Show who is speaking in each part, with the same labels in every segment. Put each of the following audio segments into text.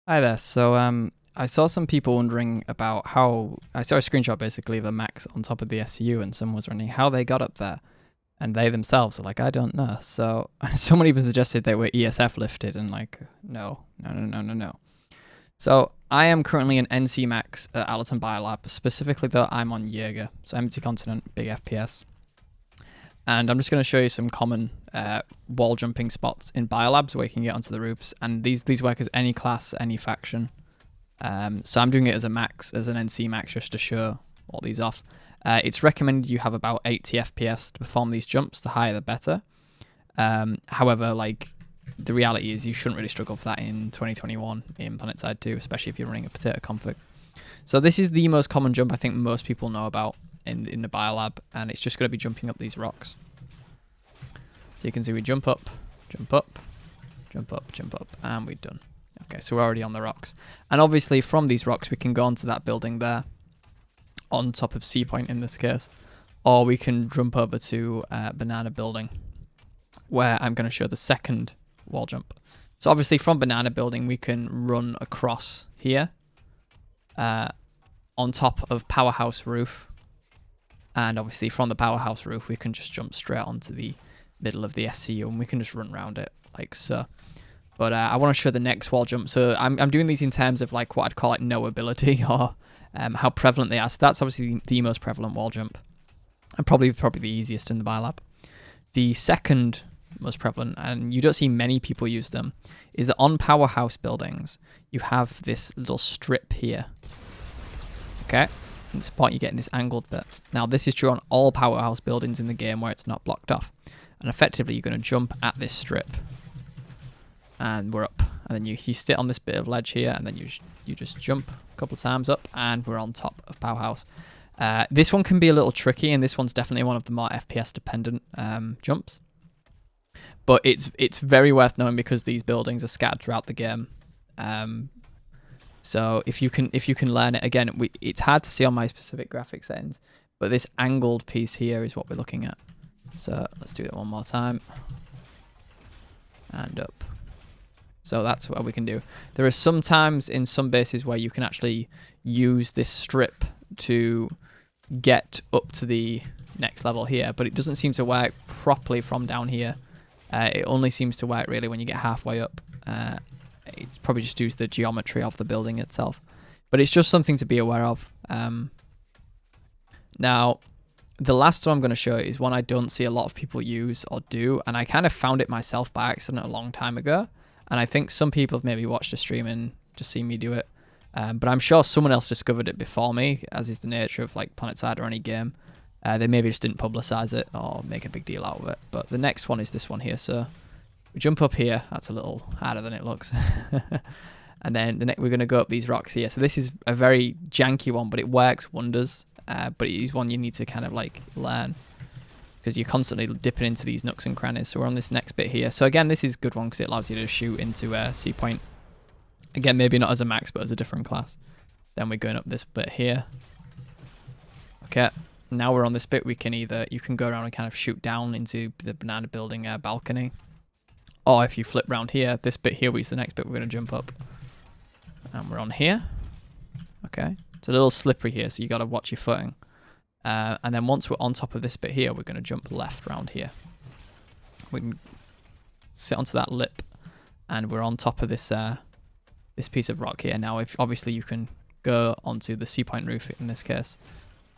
Speaker 1: Hi there. So I saw some people wondering about how I saw a screenshot basically of a max on top of the SCU, and someone was wondering how they got up there, and they themselves were like, I don't know. So someone even suggested they were ESF lifted, and like, no, no, no, no, no, no. So I am currently an NC max at Allerton Biolab. Specifically though, I'm on Jaeger, so empty continent, big FPS. And I'm just going to show you some common wall jumping spots in biolabs where you can get onto the roofs. And these work as any class, any faction. So I'm doing it as a max, as an NC max, just to show all these off. It's recommended you have about 80 FPS to perform these jumps. The higher the better. However, like the reality is you shouldn't really struggle for that in 2021 in Planetside 2, especially if you're running a potato config. So this is the most common jump I think most people know about in the biolab, and it's just going to be jumping up these rocks. So you can see we jump up, jump up, jump up, jump up, and we're done. Okay, so we're already on the rocks. And obviously from these rocks we can go onto that building there, on top of C point in this case, or we can jump over to Banana Building, where I'm going to show the second wall jump. So obviously from Banana Building we can run across here, on top of Powerhouse Roof, and obviously from the Powerhouse Roof we can just jump straight onto the middle of the SCU and we can just run around it like so. But I want to show the next wall jump. So I'm doing these in terms of like what I'd call like knowability or how prevalent they are. So that's obviously the most prevalent wall jump, and probably the easiest in the biolab. The second most prevalent, and you don't see many people use them, is that on powerhouse buildings you have this little strip here. Okay, and this point you're getting this angled bit. Now this is true on all powerhouse buildings in the game where it's not blocked off, and effectively you're going to jump at this strip. And we're up, and then you sit on this bit of ledge here, and then you just jump a couple of times up, and we're on top of Powerhouse. This one can be a little tricky, and this one's definitely one of the more FPS dependent jumps. But it's very worth knowing because these buildings are scattered throughout the game. So if you can learn it, again, it's hard to see on my specific graphic settings, but this angled piece here is what we're looking at. So let's do it one more time, and up. So that's what we can do. There are some times in some bases where you can actually use this strip to get up to the next level here, but it doesn't seem to work properly from down here. It only seems to work really when you get halfway up. It's probably just due to the geometry of the building itself. But it's just something to be aware of. Now, the last one I'm going to show is one I don't see a lot of people use or do, and I kind of found it myself by accident a long time ago. And I think some people have maybe watched a stream and just seen me do it. But I'm sure someone else discovered it before me, as is the nature of like Planetside or any game. They maybe just didn't publicize it or make a big deal out of it. But the next one is this one here. So we jump up here. That's a little harder than it looks. And then we're going to go up these rocks here. So this is a very janky one, but it works wonders. But it is one you need to kind of like learn, because you're constantly dipping into these nooks and crannies. So we're on this next bit here. So again, this is a good one because it allows you to shoot into C point. Again, maybe not as a max, but as a different class. Then we're going up this bit here. Okay, now we're on this bit. You can go around and kind of shoot down into the banana building balcony. Or if you flip around here, this bit here is the next bit we're going to jump up. And we're on here. Okay, it's a little slippery here, so you got to watch your footing. And then once we're on top of this bit here, we're going to jump left around here. We can sit onto that lip, and we're on top of this this piece of rock here. Now, obviously you can go onto the C point roof in this case,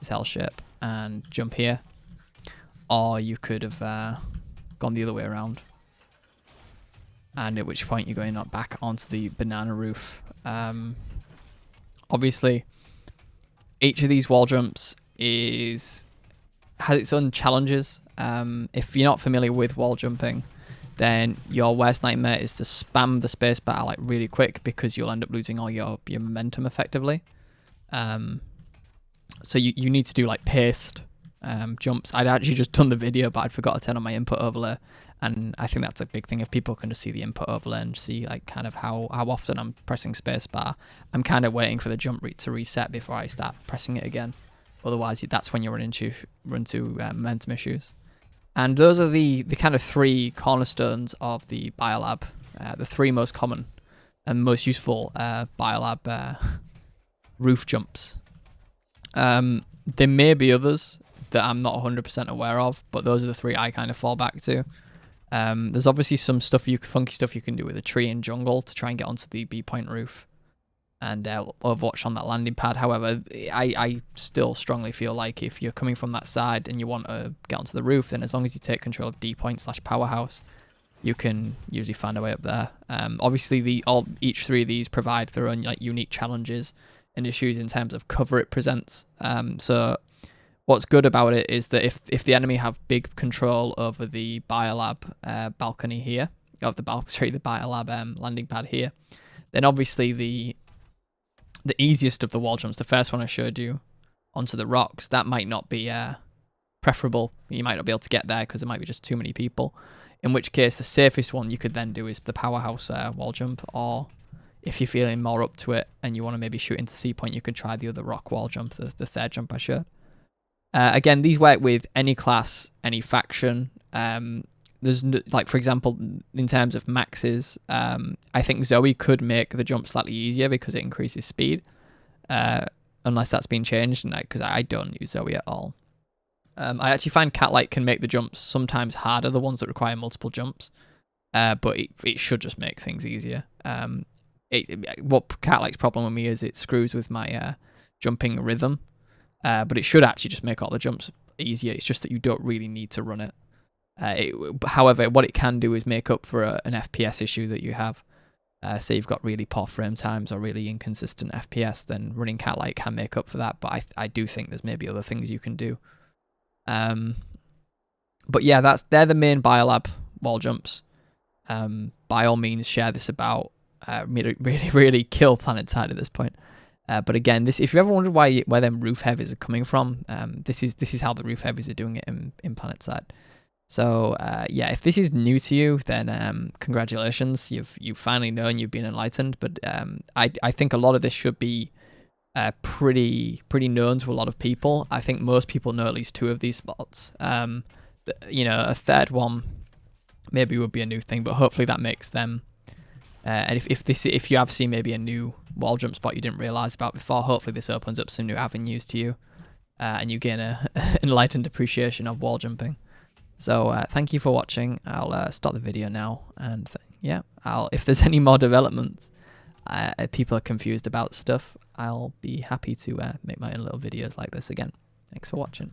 Speaker 1: this L shape, and jump here, or you could have gone the other way around. And at which point you're going back onto the banana roof. Obviously, each of these wall jumps has its own challenges. If you're not familiar with wall jumping, then your worst nightmare is to spam the spacebar like really quick, because you'll end up losing all your momentum effectively. So you need to do like paced jumps. I'd actually just done the video, but I'd forgot to turn on my input overlay, and I think that's a big thing. If people can just see the input overlay and see like kind of how often I'm pressing spacebar, I'm kind of waiting for the jump to reset before I start pressing it again. Otherwise, that's when you run into momentum issues. And those are the kind of three cornerstones of the biolab, the three most common and most useful Biolab roof jumps. There may be others that I'm not 100% aware of, but those are the 3 I kind of fall back to. There's obviously some funky stuff you can do with a tree and jungle to try and get onto the B-point roof and overwatch on that landing pad. However, I still strongly feel like if you're coming from that side and you want to get onto the roof, then as long as you take control of D-point / powerhouse, you can usually find a way up there. Obviously, each 3 of these provide their own like unique challenges and issues in terms of cover it presents. So what's good about it is that if the enemy have big control over the Biolab balcony here, of the Biolab landing pad here, then obviously the easiest of the wall jumps, the first one I showed you onto the rocks, that might not be preferable. You might not be able to get there because there might be just too many people. In which case, the safest one you could then do is the powerhouse wall jump, or if you're feeling more up to it and you want to maybe shoot into C-point, you could try the other rock wall jump, the third jump I showed. Again, these work with any class, any faction. There's like, for example, in terms of maxes, I think Zoe could make the jump slightly easier because it increases speed, unless that's been changed, because I don't use Zoe at all. I actually find Catlight can make the jumps sometimes harder, the ones that require multiple jumps, but it should just make things easier. What Catlight's problem with me is it screws with my jumping rhythm, but it should actually just make all the jumps easier. It's just that you don't really need to run it. However, what it can do is make up for an FPS issue that you have. Say you've got really poor frame times or really inconsistent FPS, then running Catlight can make up for that, but I do think there's maybe other things you can do. But yeah, they're the main Biolab wall jumps. By all means, share this about. Really kill Planetside at this point. But again, if you ever wondered where them roof heavies are coming from, this is how the roof heavies are doing it in Planetside. So yeah, if this is new to you, then congratulations, you've finally known, you've been enlightened. But I think a lot of this should be pretty known to a lot of people. I think most people know at least 2 of these spots. A third one maybe would be a new thing, but hopefully that makes them. And if you have seen maybe a new wall jump spot you didn't realize about before, hopefully this opens up some new avenues to you, and you gain a enlightened appreciation of wall jumping. So thank you for watching. I'll stop the video now, and yeah, if there's any more developments, people are confused about stuff, I'll be happy to make my own little videos like this again. Thanks for watching.